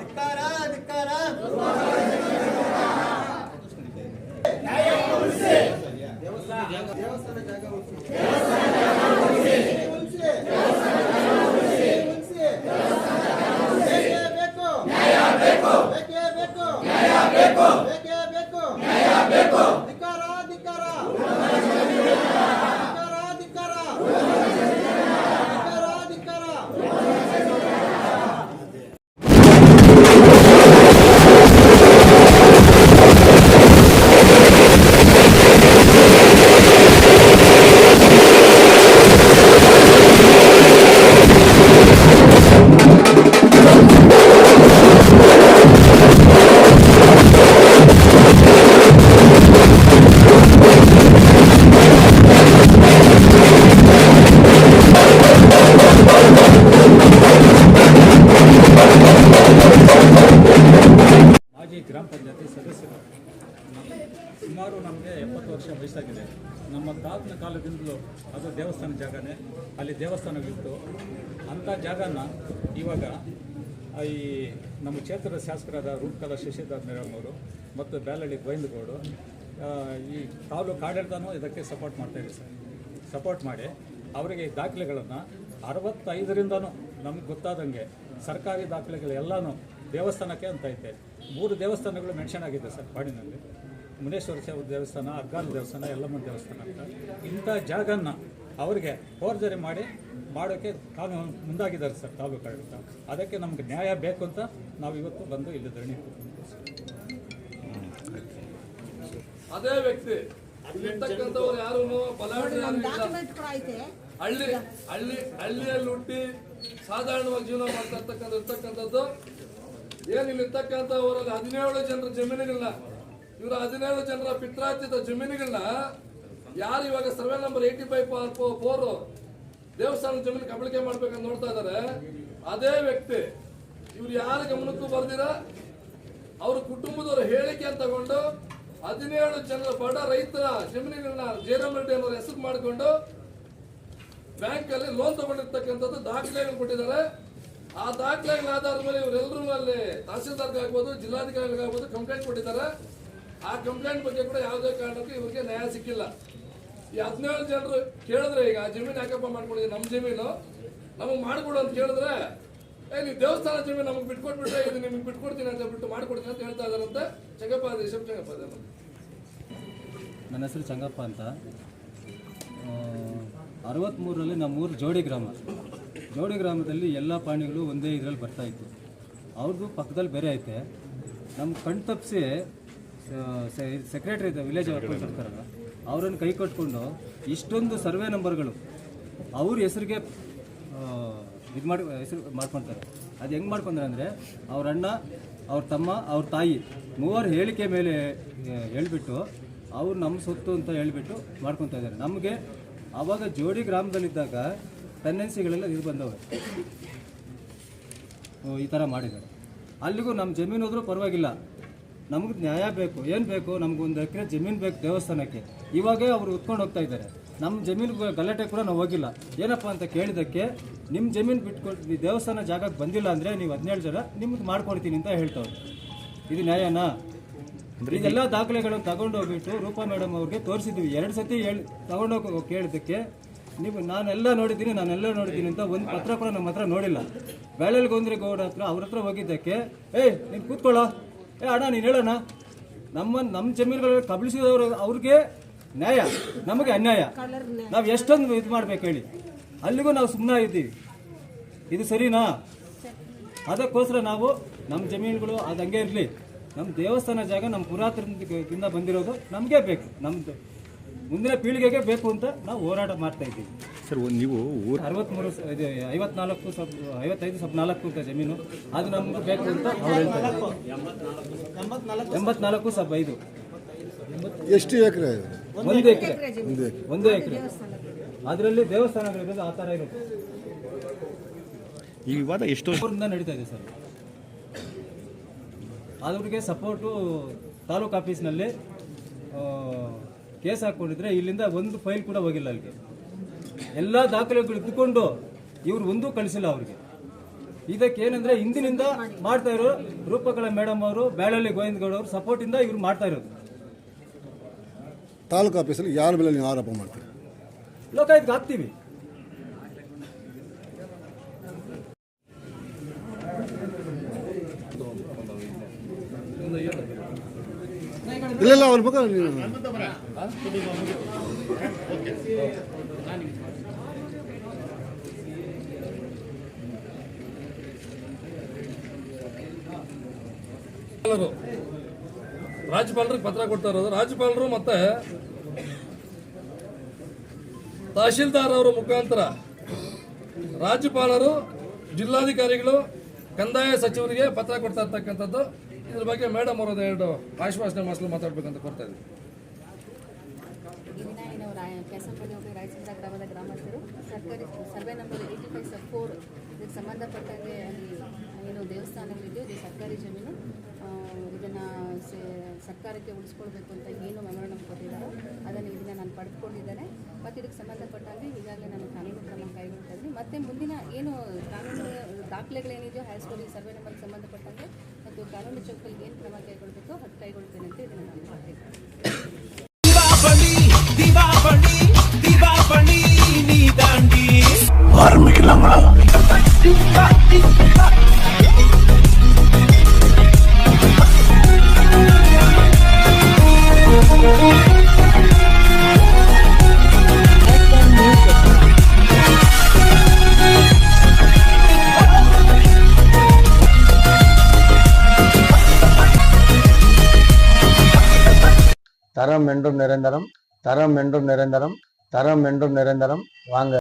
ಧಿಕ್ಕಾರ ಧಿಕ್ಕಾರ. ದೇವಸ್ಥಾನ ಜಾಗ ಗ್ರಾಮ ಪಂಚಾಯತಿ ಸದಸ್ಯರು ಸುಮಾರು ನಮಗೆ 70 ವರ್ಷ ವಯಸ್ಸಾಗಿದೆ. ನಮ್ಮ ತಾತನ ಕಾಲದಿಂದಲೂ ಅದು ದೇವಸ್ಥಾನ ಜಾಗನೇ, ಅಲ್ಲಿ ದೇವಸ್ಥಾನವಿತ್ತು. ಅಂಥ ಜಾಗನ ಇವಾಗ ಈ ನಮ್ಮ ಕ್ಷೇತ್ರದ ಶಾಸಕರಾದ ರೂಪಕಲಾ ಶಶಿಧರ್ ಮೇಡಮ್ನವರು ಮತ್ತು ಬ್ಯಾಲಳ್ಳಿ ಗೋವಿಂದಗೌಡು ಈ ತಾಲೂಕು ಆಡಳಿತನೂ ಇದಕ್ಕೆ ಸಪೋರ್ಟ್ ಮಾಡ್ತಾಯಿದೆ ಸರ್. ಸಪೋರ್ಟ್ ಮಾಡಿ ಅವರಿಗೆ ಈ ದಾಖಲೆಗಳನ್ನು 65ರಿಂದನೂ ನಮ್ಗೆ ಗೊತ್ತಾದಂಗೆ ಸರ್ಕಾರಿ ದಾಖಲೆಗಳೆಲ್ಲನೂ ದೇವಸ್ಥಾನಕ್ಕೆ ಅಂತ ಐತೆ. 3 ದೇವಸ್ಥಾನಗಳು ಮೆನ್ಷನ್ ಆಗಿದೆ ಸರ್ ಬಾಡಿನಲ್ಲಿ. ಮುನೇಶ್ವರ ದೇವಸ್ಥಾನ, ಅಗ್ಗಾನ ದೇವಸ್ಥಾನ, ಯಲ್ಲಮ್ಮನ ದೇವಸ್ಥಾನ ಅಂತ. ಇಂಥ ಜಾಗನ ಅವರಿಗೆ ಫೋರ್ಜರಿ ಮಾಡೋಕ್ಕೆ ಕಾನೂನು ಮುಂದಾಗಿದ್ದಾರೆ ಸರ್ ತಾಲೂಕು ಆಡಳಿತ. ಅದಕ್ಕೆ ನಮ್ಗೆ ನ್ಯಾಯ ಬೇಕು ಅಂತ ನಾವು ಇವತ್ತು ಬಂದು ಇಲ್ಲಿ ಧರಣಿ ಅದೇ ವ್ಯಕ್ತಿ ಇಲ್ಲಿರ್ತಕ್ಕಂಥವ್ರು ಯಾರು ಹಳ್ಳಿಯಲ್ಲಿ ಹುಟ್ಟಿ ಸಾಧಾರಣವಾಗಿ ಜೀವನ ಮಾಡ್ತಾ ಇರ್ತಕ್ಕಂಥದ್ದು ಏನಿಲ್ಲಿರ್ತಕ್ಕಂಥವರಲ್ಲಿ 17 ಜನರ ಜಮೀನುಗಳನ್ನ, ಇವರ 17 ಜನರ ಪಿತ್ರಾರ್ಜಿತ ಜಮೀನುಗಳನ್ನ ಯಾರು ಇವಾಗ ಸರ್ವೆ ನಂಬರ್ 85/4 ದೇವಸ್ಥಾನ ಜಮೀನು ಕಬಳಿಕೆ ಮಾಡ್ಬೇಕಂತ ನೋಡ್ತಾ ಇದ್ದಾರೆ. ಅದೇ ವ್ಯಕ್ತಿ ಇವ್ರು ಯಾರ ಗಮನಕ್ಕೂ ಬರ್ದಿರ ಅವ್ರ ಕುಟುಂಬದವರ ಹೇಳಿಕೆ ತಗೊಂಡು 17 ಜನರ ಬಡ ರೈತರ ಜಮೀನುಗಳನ್ನ ಜಯರಾಮ್ ರೆಡ್ಡಿ ಅವರ ಹೆಸರು ಮಾಡಿಕೊಂಡು ಬ್ಯಾಂಕ್ ಅಲ್ಲಿ ಲೋನ್ ತಗೊಂಡಿರ್ತಕ್ಕಂಥದ್ದು ದಾಖಲೆಗಳು ಕೊಟ್ಟಿದ್ದಾರೆ. ಆ ದಾಖಲೆಗಳ ಆಧಾರದ ಮೇಲೆ ಇವರೆಲ್ಲರೂ ಅಲ್ಲಿ ತಹಸೀಲ್ದಾರ್ಗಾಗ್ಬೋದು, ಜಿಲ್ಲಾಧಿಕಾರಿಗಳಿಗಾಗ್ಬೋದು ಕಂಪ್ಲೇಂಟ್ ಕೊಟ್ಟಿದ್ದಾರೆ. ಆ ಕಂಪ್ಲೇಂಟ್ ಬಗ್ಗೆ ಕೂಡ ಯಾವುದೇ ಕಾರಣಕ್ಕೂ ಇವರಿಗೆ ನ್ಯಾಯ ಸಿಕ್ಕಿಲ್ಲ. ಈ 17 ಜನರು ಕೇಳಿದ್ರೆ ಈಗ ಜಮೀನು ಯಾಕಪ್ಪ ಮಾಡ್ಕೊಂಡಿದ್ದೀವಿ, ನಮ್ಮ ಜಮೀನು ನಮಗೆ ಮಾಡಿಕೊಡು ಅಂತ ಕೇಳಿದ್ರೆ ನೀವು ದೇವಸ್ಥಾನ ಜಮೀನು ನಮಗೆ ಬಿಟ್ಕೊಟ್ಬಿಟ್ರೆ ಇದು ನಿಮಗೆ ಬಿಟ್ಕೊಡ್ತೀನಿ ಅಂತ ಬಿಟ್ಟು ಮಾಡ್ಕೊಡ್ತೀನಿ ಅಂತ ಹೇಳ್ತಾ ಇದ್ದಾರಂತೆ. ಚಂಗಪ್ಪ ಚಂಗಪ್ಪ. ನನ್ನ ಹೆಸರು ಚಂಗಪ್ಪ ಅಂತ. 63ರಲ್ಲಿ ನಮ್ಮೂರು ಜೋಡಿ ಗ್ರಾಮದಲ್ಲಿ ಎಲ್ಲ ಪಾಣಿಗಳು ಒಂದೇ ಇದರಲ್ಲಿ ಬರ್ತಾಯಿತ್ತು. ಅವ್ರದ್ದು ಪಕ್ಕದಲ್ಲಿ ಬೇರೆ ಐತೆ. ನಮ್ಮ ಕಣ್ ತಪ್ಪಿಸಿ ಸೆಕ್ರೆಟ್ರಿ ವಿಲೇಜ್ ವರ್ಕರ್ಸ್ ಇರ್ತಾರಲ್ಲ ಅವರನ್ನು ಕೈ ಕಟ್ಕೊಂಡು ಇಷ್ಟೊಂದು ಸರ್ವೆ ನಂಬರ್ಗಳು ಅವ್ರ ಹೆಸರಿಗೆ ಹೆಸರು ಮಾಡ್ಕೊತಾರೆ. ಅದು ಹೆಂಗೆ ಮಾಡ್ಕೊಂಡ್ರೆ ಅಂದರೆ ಅವ್ರ ಅಣ್ಣ, ಅವ್ರ ತಮ್ಮ, ಅವ್ರ ತಾಯಿ 3 ಹೇಳಿಕೆ ಮೇಲೆ ಹೇಳ್ಬಿಟ್ಟು ಅವ್ರು ನಮ್ಮ ಸೊತ್ತು ಅಂತ ಹೇಳ್ಬಿಟ್ಟು ಮಾಡ್ಕೊತಾ ಇದ್ದಾರೆ. ನಮಗೆ ಆವಾಗ ಜೋಡಿ ಗ್ರಾಮದಲ್ಲಿದ್ದಾಗ ಟೆಂಡೆನ್ಸಿಗಳೆಲ್ಲ ಇದು ಬಂದವೆ, ಈ ಥರ ಮಾಡಿದ್ದಾರೆ. ಅಲ್ಲಿಗೂ ನಮ್ಮ ಜಮೀನು ಹೋದ್ರೂ ಪರವಾಗಿಲ್ಲ, ನಮಗೆ ನ್ಯಾಯ ಬೇಕು. ಏನು ಬೇಕು, ನಮಗೊಂದು ಎಕರೆ ಜಮೀನು ಬೇಕು ದೇವಸ್ಥಾನಕ್ಕೆ. ಇವಾಗ ಅವರು ಉತ್ಕೊಂಡು ಹೋಗ್ತಾ ಇದ್ದಾರೆ. ನಮ್ಮ ಜಮೀನು ಗಲಾಟೆ ಕೂಡ ನಾವು ಹೋಗಿಲ್ಲ. ಏನಪ್ಪ ಅಂತ ಕೇಳಿದ್ದಕ್ಕೆ ನಿಮ್ಮ ಜಮೀನು ಬಿಟ್ಕೊಡ್ತೀವಿ, ದೇವಸ್ಥಾನ ಜಾಗಕ್ಕೆ ಬಂದಿಲ್ಲ ಅಂದರೆ ನೀವು 17 ಜನ ನಿಮ್ಗೆ ಮಾಡ್ಕೊಡ್ತೀನಿ ಅಂತ ಹೇಳ್ತವ್ರು. ಇದು ನ್ಯಾಯನಾ? ಇದೆಲ್ಲ ದಾಖಲೆಗಳನ್ನು ತಗೊಂಡೋಗ್ಬಿಟ್ಟು ರೂಪಾ ಮೇಡಮ್ ಅವ್ರಿಗೆ ತೋರಿಸಿದ್ವಿ. 2 ಸತಿ ತಗೊಂಡೋಗಿ ಕೇಳಿದ್ದಕ್ಕೆ ನೀವು ನಾನೆಲ್ಲ ನೋಡಿದ್ದೀನಿ ಅಂತ ಒಂದು ಪತ್ರ ಕೂಡ ನಮ್ಮ ಹತ್ರ ನೋಡಿಲ್ಲ. ಬ್ಯಾಲಳ್ಳಿ ಗೋವಿಂದಗೌಡ ಹತ್ರ ಅವ್ರ ಹತ್ರ ಹೋಗಿದ್ದಕ್ಕೆ ನೀನು ಕೂತ್ಕೊಳ್ಳೋ, ಅಣ್ಣ ನೀನು ಹೇಳೋಣ, ನಮ್ಮ ಜಮೀನುಗಳಲ್ಲಿ ಕಬಳಿಸಿದವರು ಅವ್ರಿಗೆ ನ್ಯಾಯ, ನಮಗೆ ಅನ್ಯಾಯ. ನಾವು ಎಷ್ಟೊಂದು ಇದು ಮಾಡ್ಬೇಕು ಹೇಳಿ, ಅಲ್ಲಿಗೂ ನಾವು ಸುಮ್ಮನೆ ಇದ್ದೀವಿ. ಇದು ಸರಿನಾ? ಅದಕ್ಕೋಸ್ಕರ ನಾವು ನಮ್ಮ ಜಮೀನುಗಳು ಅದು ಹಂಗೆ ಇರಲಿ, ನಮ್ಮ ದೇವಸ್ಥಾನ ಜಾಗ ನಮ್ಮ ಪುರಾತನದಿಂದ ಬಂದಿರೋದು ನಮಗೆ ಬೇಕು, ನಮ್ಮದು ಮುಂದಿನ ಪೀಳಿಗೆಗೆ ಬೇಕು ಅಂತ ನಾವು ಹೋರಾಟ ಮಾಡ್ತಾ ಇದ್ದೀವಿ ಸರ್. ನೀವು 55/4 ಅಂತ ಜಮೀನು ಅದು ನಮ್ಗೆ ಬೇಕು ಅಂತ ಅವ್ರು ಹೇಳ್ತಾರೆ. 84/5 ಎಷ್ಟು ಎಕರೆ? 1 ಎಕರೆ. ಅದರಲ್ಲಿ ದೇವಸ್ಥಾನಗಳಿರೋದು ಆ ಥರ ಇರುತ್ತೆ. ಈ ವಿವಾದ ಎಷ್ಟು ವರ್ಷದಿಂದ ನಡೀತಾ ಇದೆ ಸರ್. ಅವ್ರಿಗೆ ಸಪೋರ್ಟು ತಾಲೂಕು ಆಫೀಸ್ನಲ್ಲಿ ಕೇಸ್ ಹಾಕ್ಕೊಂಡಿದ್ರೆ ಇಲ್ಲಿಂದ ಒಂದು ಫೈಲ್ ಕೂಡ ಹೋಗಿಲ್ಲ. ಅಲ್ಲಿಗೆ ಎಲ್ಲ ದಾಖಲೆಗಳು ಇದ್ದುಕೊಂಡು ಇವ್ರು ಒಂದೂ ಕಳಿಸಿಲ್ಲ ಅವ್ರಿಗೆ. ಇದಕ್ಕೆ ಏನಂದ್ರೆ ಹಿಂದಿನಿಂದ ಮಾಡ್ತಾ ಇರೋ ರೂಪಕಲ ಮೇಡಮ್ ಅವರು, ಬ್ಯಾಳಳ್ಳಿ ಗೋವಿಂದಗೌಡ ಅವರು ಸಪೋರ್ಟ್ ಇಂದ ಇವ್ರು ಮಾಡ್ತಾ ಇರೋದು. ತಾಲೂಕು ಆಫೀಸಲ್ಲಿ ಯಾರ ಮೇಲೆ ನೀವು ಆರೋಪ ಮಾಡ್ತೀರಿ? ಲೋಕಾಯುಕ್ತಕ್ಕೆ ಹಾಕ್ತೀವಿ. ಇಲ್ಲ ಅವ್ರ ಬಗ್ಗೆ ನೀವು ರಾಜ್ಯಪಾಲರಿಗೆ ಪತ್ರ ಕೊಡ್ತಾ ಇರೋದು. ರಾಜ್ಯಪಾಲರು ಮತ್ತೆ ತಹಶೀಲ್ದಾರ್ ಅವರ ಮುಖಾಂತರ ರಾಜ್ಯಪಾಲರು, ಜಿಲ್ಲಾಧಿಕಾರಿಗಳು, ಕಂದಾಯ ಸಚಿವರಿಗೆ ಪತ್ರ ಕೊಡ್ತಾ ಇರ್ತಕ್ಕಂಥದ್ದು. ಇದ್ರ ಬಗ್ಗೆ ಮೇಡಮ್ ಅವರು ಎರಡು ಆಶ್ವಾಸನೆ ಮಾತಾಡ್ಬೇಕಂತ ಕೊಡ್ತಾ ಇದ್ದೀವಿ. ಈ ದಿನ ಏನು ಕೆಸಂಪಲ್ಲಿ ಹೋಗಿ ರಾಯಚಂದ್ರ ಗ್ರಾಮದ ಗ್ರಾಮಸ್ಥರು ಸರ್ಕಾರಿ ಸರ್ವೆ ನಂಬರ್ 85/4 ಇದಕ್ಕೆ ಸಂಬಂಧಪಟ್ಟಂಗೆ ಅಲ್ಲಿ ಏನು ದೇವಸ್ಥಾನಗಳಿದ್ದು ಇದು ಸರ್ಕಾರಿ ಜಮೀನು, ಇದನ್ನು ಸರ್ಕಾರಕ್ಕೆ ಉಳಿಸ್ಕೊಳ್ಬೇಕು ಅಂತ ಏನು ಮೆಮೊರಂಡಮ್ ಕೊಟ್ಟಿದ್ದಾರೋ ಅದನ್ನು ಇದನ್ನು ನಾನು ಪಡೆದುಕೊಂಡಿದ್ದೇನೆ. ಮತ್ತು ಇದಕ್ಕೆ ಸಂಬಂಧಪಟ್ಟಂಗೆ ಈಗಾಗಲೇ ನಾನು ಕಾನೂನು ಕ್ರಮ ಕೈಗೊಳ್ತಾ ಇದ್ದೀನಿ. ಮತ್ತು ಮುಂದಿನ ಏನು ಕಾನೂನು ದಾಖಲೆಗಳೇನಿದೆಯೋ ಹ್ಯಾಸ್ಟೋರಿ ಸರ್ವೆ ನಂಬರ್ಗೆ ಸಂಬಂಧಪಟ್ಟಂಗೆ ಮತ್ತು ಕಾನೂನು ಚೌಕಲ್ಲಿ ಏನು ಕ್ರಮ ಕೈಗೊಳ್ಳಬೇಕೋ ಅದು ಕೈಗೊಳ್ತೇನೆ ಅಂತ ಇದನ್ನು ನಾನು ಮಾಡ್ತೀನಿ. தரம் என்றும் நிரந்தரம், தரம் என்றும் நிரந்தரம், தரம் என்றும் நிரந்தரம். வாங்க.